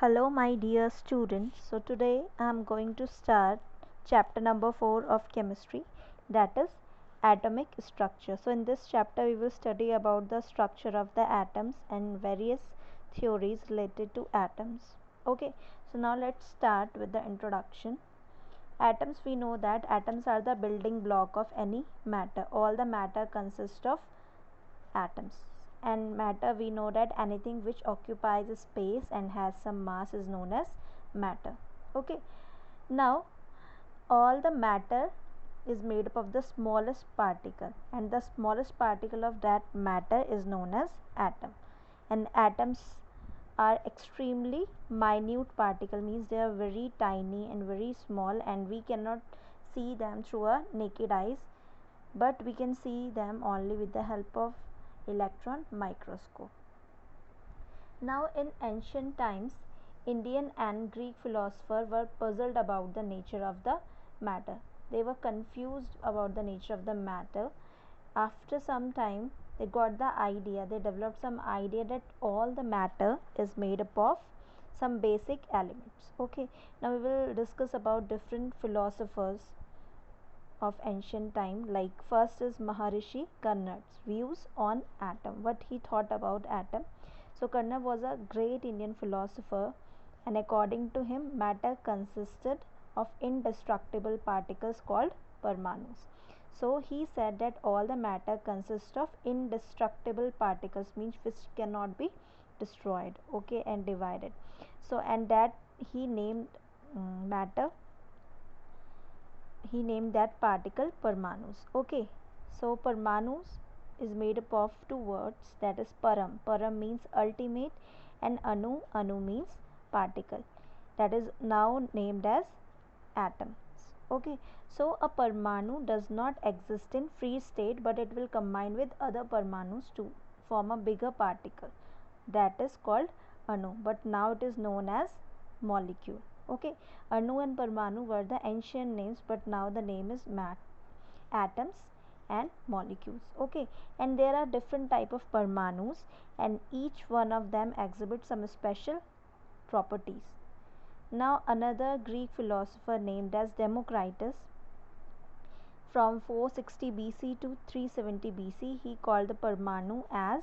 Hello, my dear students. So, today I am going to start chapter number 4 of chemistry, that is atomic structure. So, in this chapter, we will study about the structure of the atoms and various theories related to atoms. Okay, so now let's start with the introduction. Atoms, we know that atoms are the building block of any matter. All the matter consists of atoms, and matter, we know that anything which occupies a space and has some mass is known as matter. Okay, now all the matter is made up of the smallest particle, and the smallest particle of that matter is known as atom. And atoms are extremely minute particle, means they are very tiny and very small, and we cannot see them through a naked eyes, but we can see them only with the help of electron microscope. Now, in ancient times, Indian and Greek philosophers were puzzled about the nature of the matter. They were confused about the nature of the matter. After some time, they got the idea, they developed some idea that all the matter is made up of some basic elements. Okay, now we will discuss about different philosophers of ancient time. Like, first is Maharishi Karnad's views on atom, what he thought about atom. So Karna was a great Indian philosopher, and according to him, matter consisted of indestructible particles called Parmanus. So he said that all the matter consists of indestructible particles, means which cannot be destroyed, okay, and divided. So, and that he named matter, he named that particle Parmanus. Okay, so Parmanus is made up of two words, that is Param. Param means ultimate, and Anu means particle, that is now named as atoms. Okay, so a Parmanu does not exist in free state, but it will combine with other Parmanus to form a bigger particle, that is called Anu, but now it is known as molecule. Okay, Anu and Parmanu were the ancient names, but now the name is atoms and molecules. Okay, and there are different type of Parmanus, and each one of them exhibits some special properties. Now, another Greek philosopher named as Democritus, from 460 BC to 370 BC, he called the Parmanu as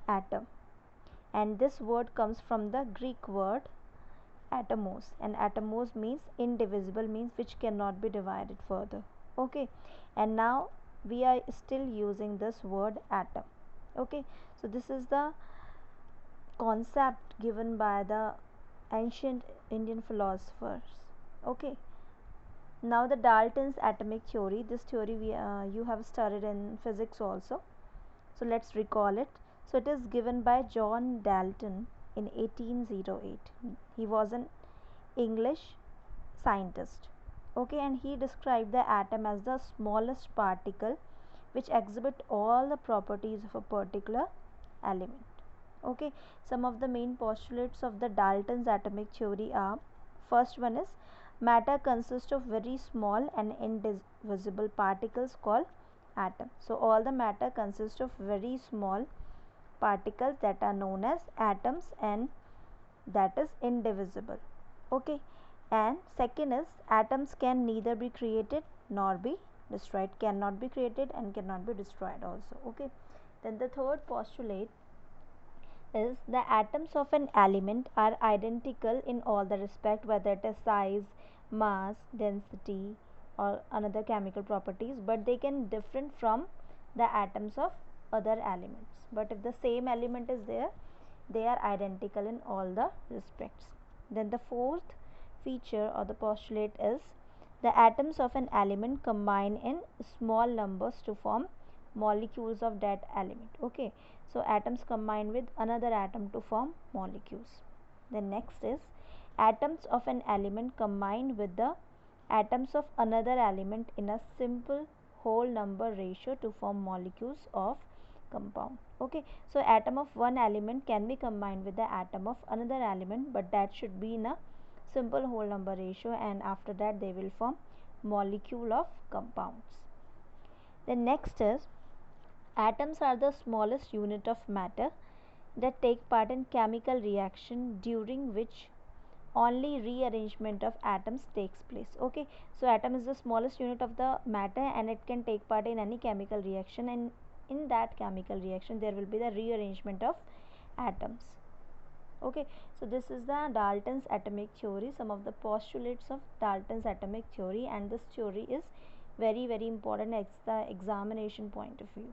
atom, and this word comes from the Greek word atomos, and atomos means indivisible, means which cannot be divided further. Okay, and now we are still using this word atom. Okay, so this is the concept given by the ancient Indian philosophers. Okay, now the Dalton's atomic theory, this theory you have studied in physics also, so let's recall it. So it is given by John Dalton in 1808. He was an English scientist. Okay, and he described the atom as the smallest particle which exhibit all the properties of a particular element. Okay, some of the main postulates of the Dalton's atomic theory are: first one is matter consists of very small and indivisible particles called atom. So all the matter consists of very small particles that are known as atoms, and that is indivisible. Okay, and second is atoms can neither be created nor be destroyed, cannot be created and cannot be destroyed also. Okay, then the third postulate is the atoms of an element are identical in all the respect, whether it is size, mass, density, or another chemical properties, but they can different from the atoms of other elements. But if the same element is there, they are identical in all the respects. Then the fourth feature or the postulate is the atoms of an element combine in small numbers to form molecules of that element. Okay, so atoms combine with another atom to form molecules. The next is atoms of an element combine with the atoms of another element in a simple whole number ratio to form molecules of compound. Okay, so atom of one element can be combined with the atom of another element, but that should be in a simple whole number ratio, and after that they will form molecule of compounds. The next is atoms are the smallest unit of matter that take part in chemical reaction during which only rearrangement of atoms takes place. Okay, so atom is the smallest unit of the matter and it can take part in any chemical reaction, and in that chemical reaction there will be the rearrangement of atoms. Okay, so this is the Dalton's atomic theory, some of the postulates of Dalton's atomic theory, and this theory is very important at the examination point of view.